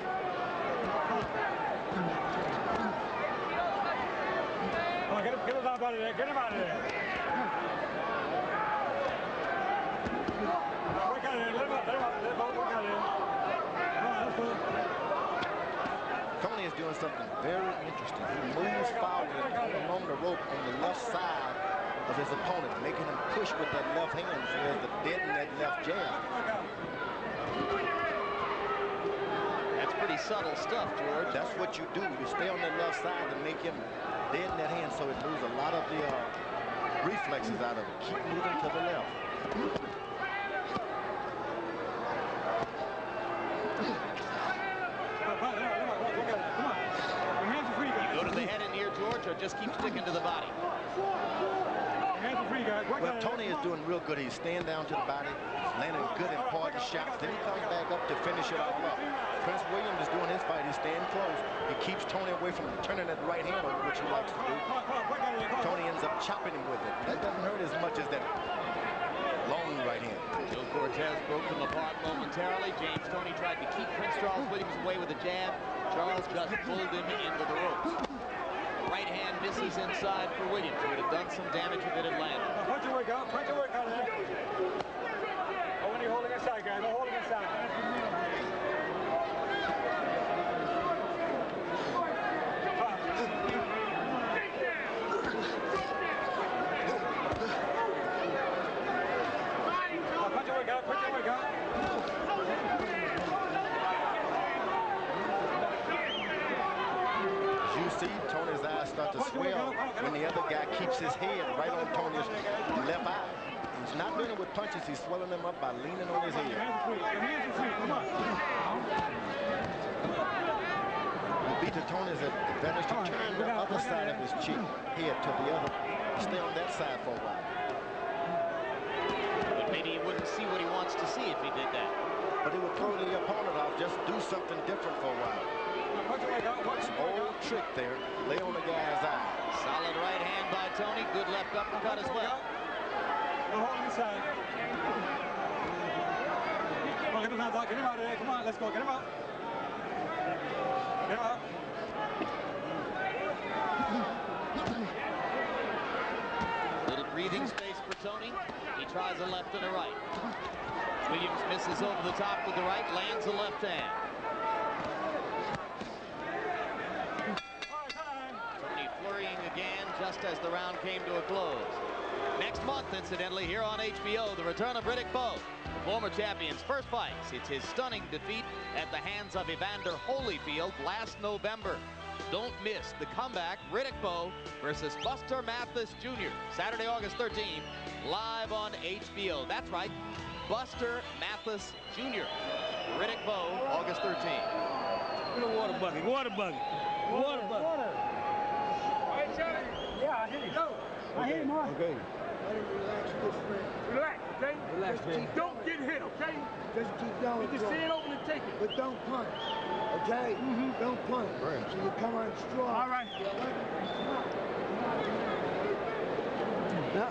Come on, get him out of there. Get him out of there. Work out of there. Let him out. Work out of there. Come on, let's go. Toney is doing something very interesting. He moves forward along the rope on the left side of his opponent, making him push with that left hand so as to deaden that left jab. That's pretty subtle stuff, George. That's what you do. You stay on that left side to make him deaden that hand so it moves a lot of the reflexes out of it. Keep moving to the left. You go to the head in here, George, or just keep sticking to the body? Well, Toney is doing real good. He's staying down to the body, landing good important shots. Then he comes back up to finish it all up. Prince Williams is doing his fight. He's staying close. He keeps Toney away from turning that right hand over, which he likes to do. Toney ends up chopping him with it. That doesn't hurt as much as that long right hand. Joe Cortez broke them apart momentarily. James Toney tried to keep Prince Charles Williams away with a jab. Charles just pulled him into the ropes. Right hand misses inside for Williams. Would have done some damage if it had landed. Punch your work out. Punch your work out of there. Oh, when you're holding inside, guys. Don't hold him inside. when the other guy keeps his head right on Toney's left eye. He's not doing it with punches. He's swelling them up by leaning on his head. Beat to Toney's advantage to turn the other side of his cheek head to the other. Stay on that side for a while. But maybe he wouldn't see what he wants to see if he did that. But he would throw the opponent off. Just do something different for a while. This old trick there. Lay on the guy's eye. Solid right hand by Toney. Good left uppercut as well. You're holding the side. Come on, get him out of there. Come on, let's go. Get him out. Get him out. Little breathing space for Toney. He tries a left and a right. Williams misses over the top with the right, lands a left hand. Toney flurrying again just as the round came to a close. Next month, incidentally, here on HBO, the return of Riddick Bowe, the former champion's first fights. It's his stunning defeat at the hands of Evander Holyfield last November. Don't miss the comeback, Riddick Bowe versus Buster Mathis Jr. Saturday, August 13th, live on HBO. That's right, Buster Mathis Jr. Riddick Bowe, August 13th. Water bucket, water bucket, water bucket. Yeah, I hit him. I hit him hard. Okay. Relax, okay? Relax, man. Don't get hit, okay? Just keep going. You can stand over and take it. But don't punch, okay? Don't punch. Right. So you come on strong. All right. Now,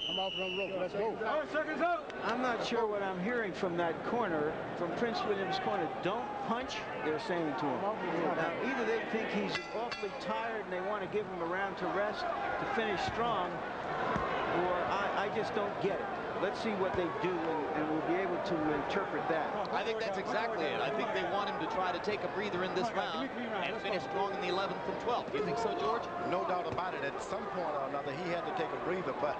I'm off on the rope. Let's go. 5 seconds out. I'm not sure what I'm hearing from that corner, from Prince Williams' corner. Don't punch, they're saying to him. Now, either they think he's awfully tired and they want to give him a round to rest to finish strong, or I just don't get it. Let's see what they do, and we'll be able to interpret that. I think that's exactly it. I think they want him to try to take a breather in this round and finish strong in the 11th and 12th. Do you think so, George? No doubt about it. At some point or another, he had to take a breather, but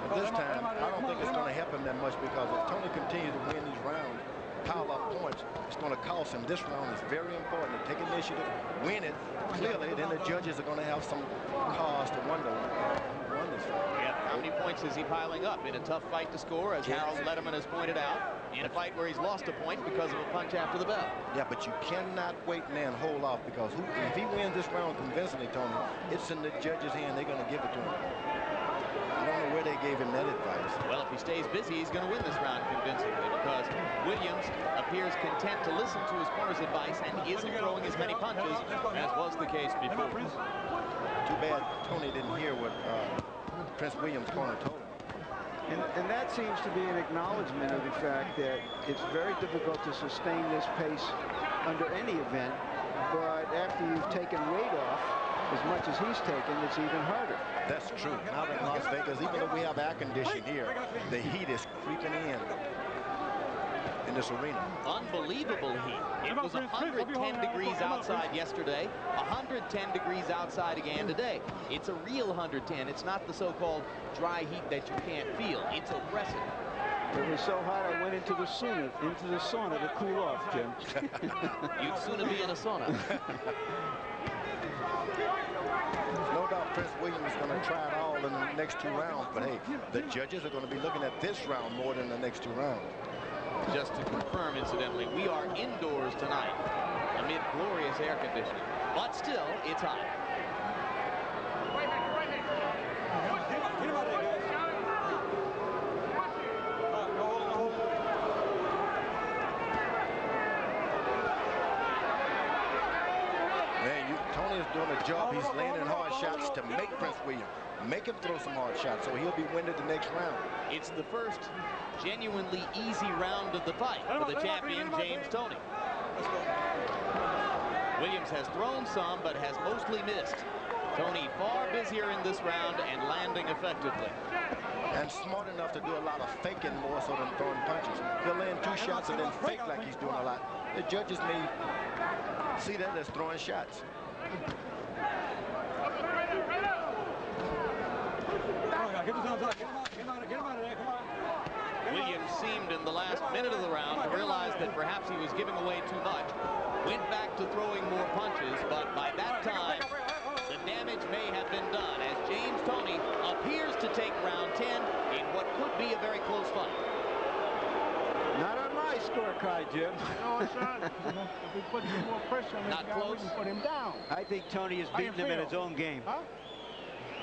at this time, I don't think it's going to help him that much, because if Toney continues to win these rounds, pile up points, it's going to cost him. This round is very important. To take initiative, win it clearly, then the judges are going to have some cause to wonder who won this fight. Yeah, how many points is he piling up in a tough fight to score, as Harold Letterman has pointed out, in a fight where he's lost a point because of a punch after the bell? Yeah, but you cannot wait and then hold off, because if he wins this round convincingly, Toney, it's in the judges' hand. They're going to give it to him. I don't know where they gave him that advice. Well, if he stays busy, he's going to win this round convincingly, because Williams appears content to listen to his corner's advice and isn't throwing as many punches as was the case before. Too bad Toney didn't hear what Prince Williams' corner told him. And that seems to be an acknowledgement of the fact that it's very difficult to sustain this pace under any event, but after you've taken weight off, as much as he's taken, it's even harder. That's true. Now in Las Vegas, even though we have air conditioning here, the heat is creeping in this arena. Unbelievable heat. It was 110 degrees outside yesterday, 110 degrees outside again today. It's a real 110. It's not the so-called dry heat that you can't feel. It's oppressive. It was so hot I went into the sauna to cool off, Jim. You'd sooner be in a sauna. No doubt Prince Williams is going to try it all in the next 2 rounds, but hey, the judges are going to be looking at this round more than the next 2 rounds. Just to confirm, incidentally, we are indoors tonight amid glorious air conditioning, but still, it's hot. Toney is doing a job. He's landing hard shots to make Prince Williams. Make him throw some hard shots, so he'll be winning the next round. It's the first genuinely easy round of the fight for the champion, James Toney. Williams has thrown some, but has mostly missed. Toney far busier in this round and landing effectively. And smart enough to do a lot of faking more so than throwing punches. He'll land 2 shots and then fake like he's doing a lot. The judges may see that as throwing shots. Williams seemed in the last minute of the round to realize that perhaps he was giving away too much. Went back to throwing more punches, but by that time, the damage may have been done as James Toney appears to take round 10 in what could be a very close fight. Not on my scorecard, Jim. No, son. If we put some more pressure on this guy, we can put him down. I think Toney is beating him in his own game. Huh?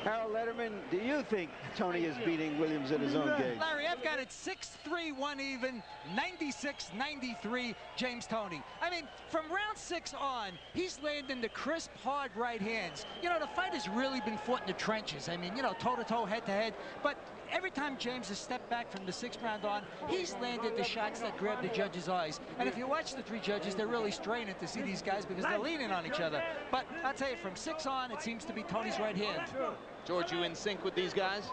Harold Letterman, do you think Toney is beating Williams in his own game? Larry, I've got it 6-3, 1 even, 96-93, James Toney. I mean, from round 6 on, he's landing the crisp, hard right hands. You know, the fight has really been fought in the trenches. I mean, you know, toe-to-toe, head-to-head. But every time James has stepped back from the 6th round on, he's landed the shots that grab the judges' eyes. And if you watch the 3 judges, they're really straining to see these guys because they're leaning on each other. But I'll tell you, from 6 on, it seems to be Toney's right hand. George, you in sync with these guys?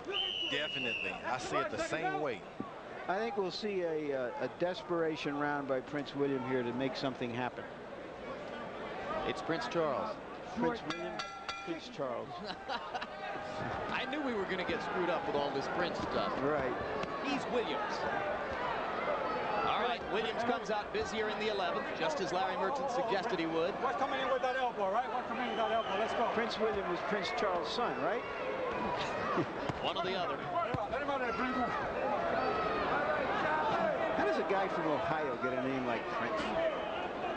Definitely. I see it the same way. I think we'll see a desperation round by Prince William here to make something happen. It's Prince Charles. Prince William, Prince Charles. I knew we were going to get screwed up with all this Prince stuff. Right. He's Williams. All right, Williams comes out busier in the 11th, just as Larry Merchant suggested he would. What's coming in with that elbow, right? What's coming in with that elbow? Let's go. Prince William was Prince Charles' son, right? One or the other. Let him out there, Prince. How does a guy from Ohio get a name like Prince?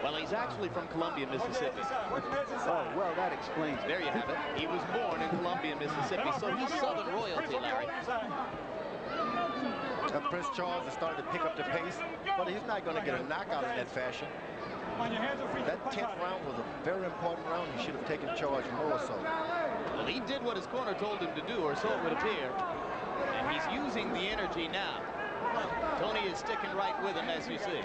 Well, he's actually from Columbia, Mississippi. Oh, well, that explains it. There you have it. He was born in Columbia, Mississippi, so he's Southern royalty, Larry. Prince Charles has started to pick up the pace, but he's not going to get a knockout in that fashion. That 10th round was a very important round. He should have taken charge more so. Well, he did what his corner told him to do, or so it would appear. And he's using the energy now. Tony is sticking right with him, as you see.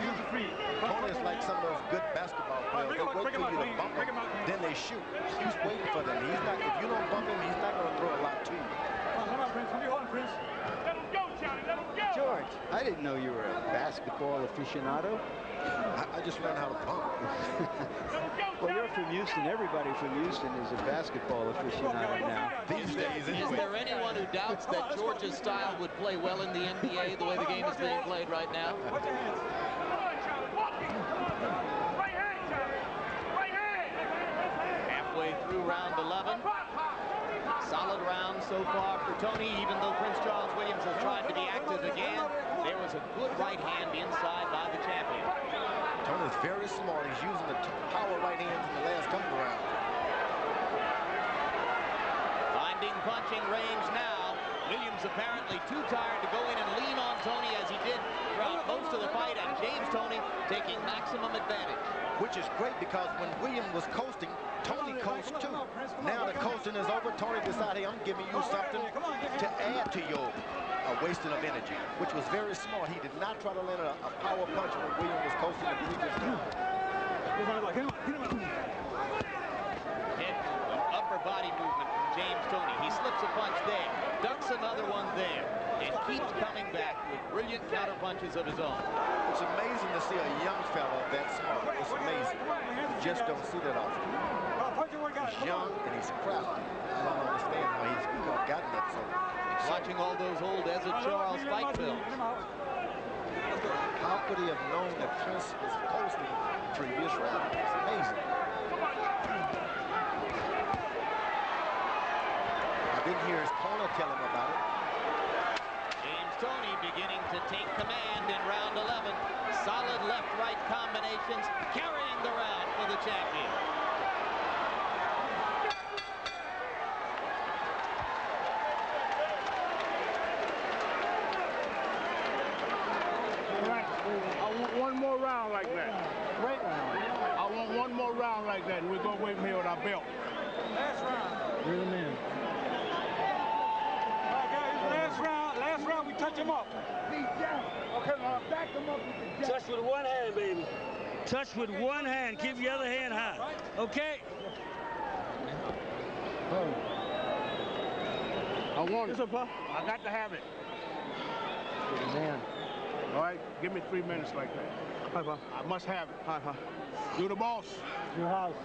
Tony is like some of those good basketball players. They wait for you to bump him, then they shoot. He's waiting for them. He's not. If you don't bump him, he's not going to throw a lot to you. Come on, Prince. Come on, Prince. Let him go, Charlie. Let him go. George, I didn't know you were a basketball aficionado. I just learned how to bump. Well, you're from Houston. Everybody from Houston is a basketball aficionado now. These days, Is there anyone who doubts that George's style would play well in the NBA the way the game is being played right now? Watch your hands. Come on, Charlie. Walk it. Right hand, Charlie. Right hand. Halfway through round 11. Solid round so far for Toney, even though Prince Charles Williams has tried to be active again. There was a good right hand inside by the champion. Tony's very smart. He's using the power right hands in the last couple of rounds. Finding punching range now. Williams apparently too tired to go in and lean on Toney as he did throughout most of the fight, and James Toney taking maximum advantage. Which is great because when Williams was coasting, Toney coasted too. Now the coasting is over. Tony decided, hey, I'm giving you something to add to your wasting of energy, which was very smart. He did not try to land a power punch when Williams was coasting the previous time. Head movement, upper body movement from James Toney. He slips a punch there, ducks another one there, and keeps coming back with brilliant counter punches of his own. It's amazing to see a young fella that smart. It's amazing. You just don't see that often. He's young and he's crafty. I don't understand how he's gotten that so. Watching all those old Desert Charles fight films. How could he have known that Prince was coasting previous round? It's amazing. I didn't hear his corner tell him about it. James Toney beginning to take command in round 11. Solid left-right combinations carrying the round for the champion. I want one more round like that. Great round. I want one more round like that, and we're going to wait here with our belt. Last round. You're the man. All right, guys, last round, we touch him up. Okay, back him up with the Touch with one hand, baby. Touch with one hand. Keep your other hand high. Okay? I want it. I got to have it. You're the man. All right, give me 3 minutes like that. Hi, Bob. I must have it. Hi, hi. You the boss. Your house.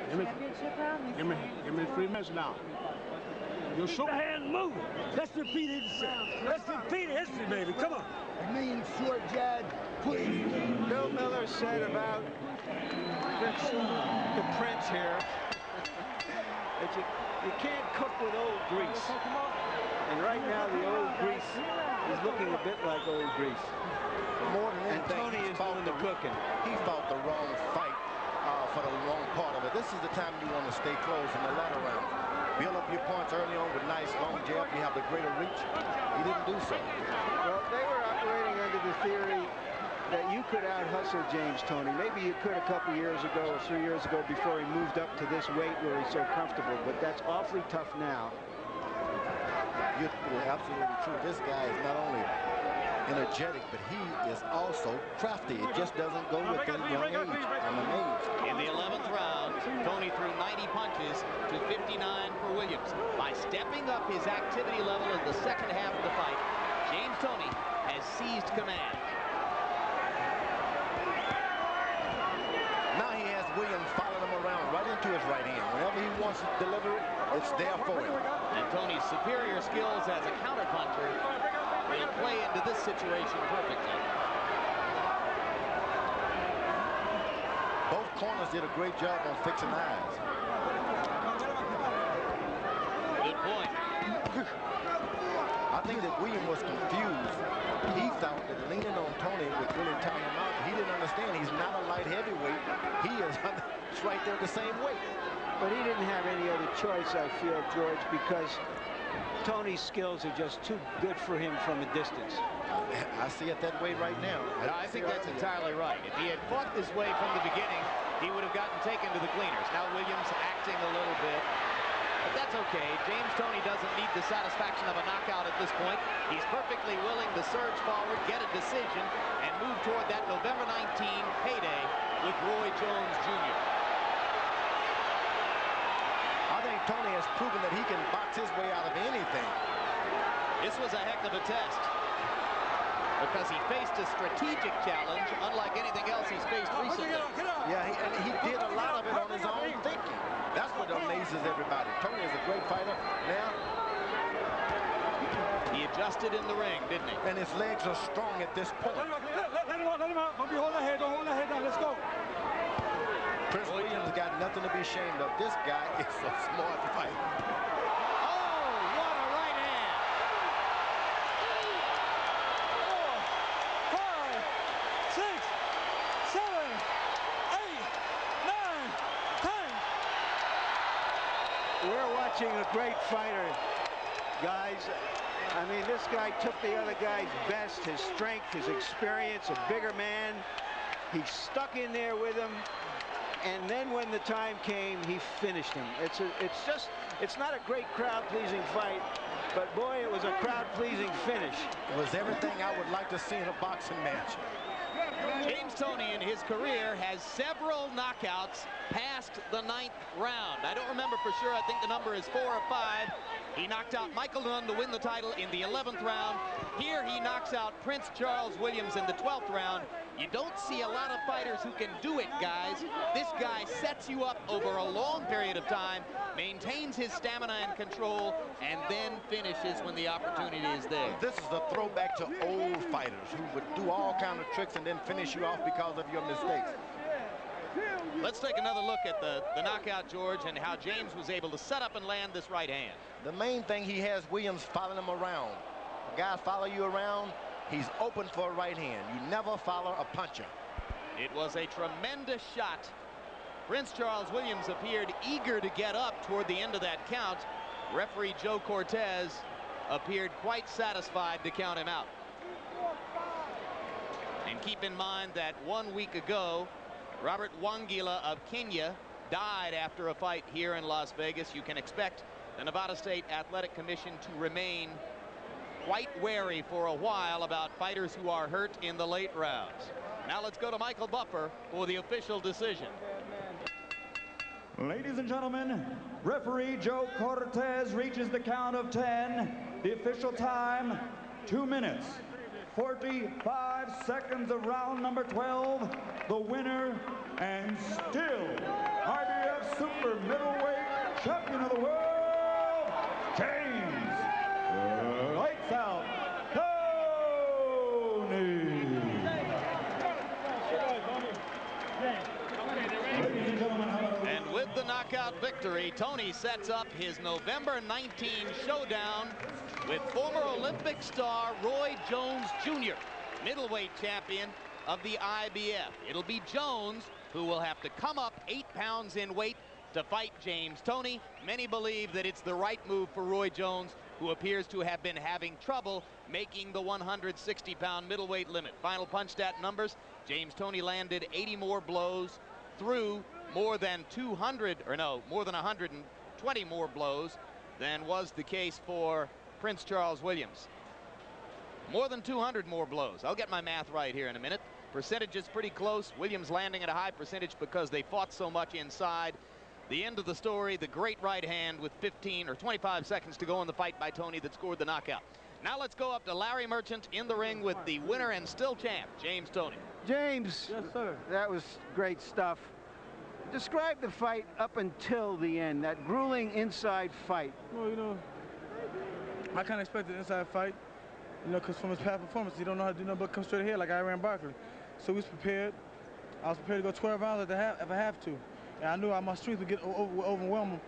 Give me 3 minutes now. You Keep the hand moving. Let's repeat history. Let's repeat history, baby. Come on. I mean, short jab. Bill Miller said about the Prince here that you can't cook with old grease. And right now, the old grease is looking a bit like old grease. More than anything, Tony is doing the cooking. He fought the wrong fight for the wrong part of it. This is the time you want to stay close in the latter round. Build up your points early on with nice long jab. You have the greater reach. He didn't do so. Well, they were operating under the theory that you could out-hustle James Toney. Maybe you could a couple years ago or 3 years ago before he moved up to this weight where he's so comfortable, but that's awfully tough now. You're absolutely true. This guy is not only energetic, but he is also crafty. It just doesn't go with the young age. I'm amazed. In the 11th round, Toney threw 90 punches to 59 for Williams. By stepping up his activity level in the second half of the fight, James Toney has seized command. Now he has Williams following him around right into his right hand. Whenever he wants to deliver it, it's there for him. And Toney's superior skills as a counterpuncher will play into this situation perfectly. Both corners did a great job on fixing eyes. Good point. I think that Williams was confused. He thought that leaning on Toney would really tire him out. He didn't understand he's not a light heavyweight. He is right there the same weight. But he didn't have any other choice, I feel, George, because Toney's skills are just too good for him from a distance. I see it that way right now. I think that's entirely right. If he had fought this way from the beginning, he would have gotten taken to the cleaners. Now Williams acting a little bit, but that's okay. James Toney doesn't need the satisfaction of a knockout at this point. He's perfectly willing to surge forward, get a decision, and move toward that November 19 payday with Roy Jones Jr. I think Toney has proven that he can box his way out of anything. This was a heck of a test, because he faced a strategic challenge unlike anything else he's faced recently. Yeah, and he did a lot of it on his own thinking. That's what amazes everybody. Toney is a great fighter. Now, he adjusted in the ring, didn't he? And his legs are strong at this point. Let him out. Don't be holding the head. Don't hold the head down. Let's go. Prince Williams got nothing to be ashamed of. This guy is a smart fighter. Oh, what a right hand. 4, 6, 7, 8, 9, 10. We're watching a great fighter, guys. I mean, this guy took the other guy's best, his strength, his experience, a bigger man. He stuck in there with him. And then when the time came, he finished him. It's not a great crowd-pleasing fight, but boy, it was a crowd-pleasing finish. It was everything I would like to see in a boxing match. James Toney in his career has several knockouts past the 9th round. I don't remember for sure. I think the number is 4 or 5. He knocked out Michael Nunn to win the title in the 11th round. Here he knocks out Prince Charles Williams in the 12th round. You don't see a lot of fighters who can do it, guys. This guy sets you up over a long period of time, maintains his stamina and control, and then finishes when the opportunity is there. This is a throwback to old fighters who would do all kinds of tricks and then finish you off because of your mistakes. Let's take another look at the knockout, George, and how James was able to set up and land this right hand. The main thing, he has Williams following him around. A guy follow you around, he's open for a right hand. You never follow a puncher. It was a tremendous shot. Prince Charles Williams appeared eager to get up toward the end of that count. Referee Joe Cortez appeared quite satisfied to count him out. And keep in mind that 1 week ago, Robert Wangila of Kenya died after a fight here in Las Vegas. You can expect the Nevada State Athletic Commission to remain quite wary for a while about fighters who are hurt in the late rounds. Now let's go to Michael Buffer for the official decision. Ladies and gentlemen, referee Joe Cortez reaches the count of 10. The official time, 2 minutes, 45 seconds of round number 12. The winner and still IBF Super Middleweight Champion of the World, James Lights Out Toney. And with the knockout knockout victory, Toney sets up his November 19 showdown with former Olympic star Roy Jones Jr., middleweight champion of the IBF. It'll be Jones who will have to come up 8 pounds in weight to fight James Toney. Many believe that it's the right move for Roy Jones, who appears to have been having trouble making the 160-pound middleweight limit. Final punch stat numbers: James Toney landed 80 more blows, threw more than 120 more blows than was the case for Prince Charles Williams. More than 200 more blows. I'll get my math right here in a minute. Percentage is pretty close. Williams landing at a high percentage because they fought so much inside. The end of the story, the great right hand with 15 or 25 seconds to go in the fight by Toney that scored the knockout. Now let's go up to Larry Merchant in the ring with the winner and still champ, James Toney. James, Yes, sir. that was great stuff. Describe the fight up until the end, that grueling inside fight. Well, you know, I kind of expected an inside fight, you know, because from his past performance, he don't know how to do nothing but come straight ahead like Iran Barkley. So he was prepared. I was prepared to go 12 rounds if I have to. And I knew my strength would overwhelm him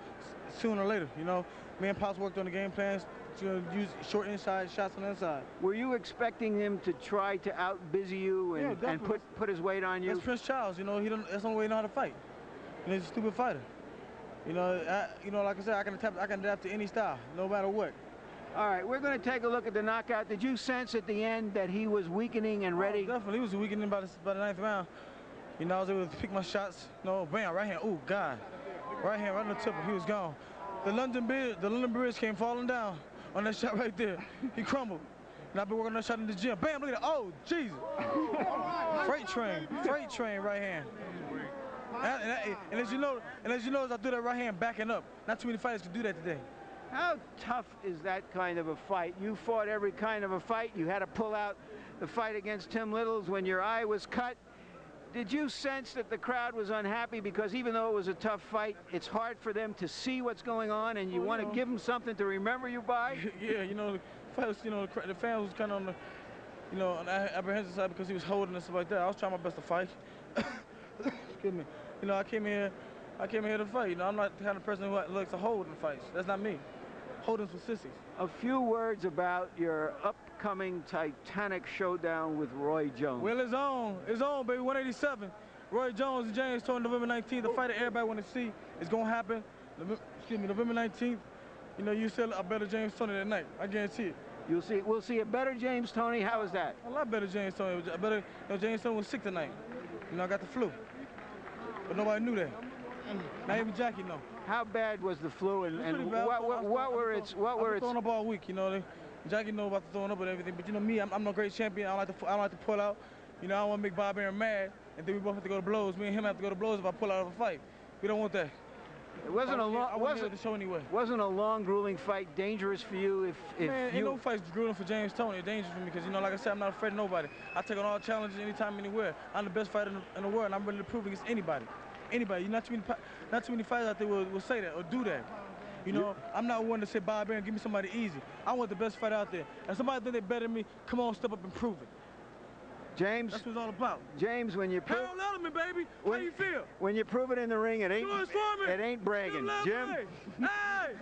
sooner or later, you know. Me and Pops worked on the game plans to use short inside shots on the inside. Were you expecting him to try to out-busy you and put his weight on you? That's Prince Charles, you know. That's the only way he know how to fight. And he's a stupid fighter. You know, like I said, I can adapt to any style, no matter what. All right, we're going to take a look at the knockout. Did you sense at the end that he was weakening and ready? Definitely, he was weakening by the 9th round. You know, I was able to pick my shots. No, bam, right hand. Oh God, right hand, right on the tip. He was gone. The London Bridge came falling down on that shot right there. He crumbled. And I've been working on that shot in the gym. Bam, look at that. Oh, Jesus. Freight train, right hand. And as you know, as I do that right hand backing up. Not too many fighters can do that today. How tough is that kind of a fight? You fought every kind of a fight. You had to pull out the fight against Tim Littles when your eye was cut. Did you sense that the crowd was unhappy because even though it was a tough fight, it's hard for them to see what's going on, and you want to give them something to remember you by? Yeah, you know, the fighters, you know, the fans was kind of on the, you know, on the apprehensive side because he was holding and stuff like that. I was trying my best to fight. Excuse me. You know, I came here to fight. You know, I'm not the kind of person who likes to hold in fights. That's not me. Holding's for sissies. A few words about your upcoming titanic showdown with Roy Jones. Well, it's on, baby, 187. Roy Jones and James Toney, November 19th. The fight that everybody want to see is going to happen. November 19th. You know, you see a better James Toney that night. I guarantee it. We'll see a better James Toney. How is that? A lot better James Toney. You know, James Toney was sick tonight. You know, I got the flu. But nobody knew that. Not even Jackie know. How bad was the flu, and what were its? I've been throwing up all week, you know. Jackie know about the throwing up and everything, but you know me, I'm no great champion. I don't like to pull out. You know, I don't want to make Bob Aaron mad, and then we both have to go to blows. Me and him have to go to blows if I pull out of a fight. We don't want that. It wasn't wasn't a long, grueling fight. Dangerous for you Man, ain't no fights grueling for James Toney. It's dangerous for me because, you know, like I said, I'm not afraid of nobody. I take on all challenges anytime, anywhere. I'm the best fighter in the world, and I'm ready to prove against anybody. Anybody. Not too many fighters out there will say that or do that. You know, I'm not one to say, Bob Aaron, give me somebody easy. I want the best fighter out there. And somebody think they're better than me, come on, step up and prove it. James, that's what it's all about. James, when you prove Harold Letterman, baby, how you feel? When you prove it in the ring, it ain't bragging. Jim. Hey!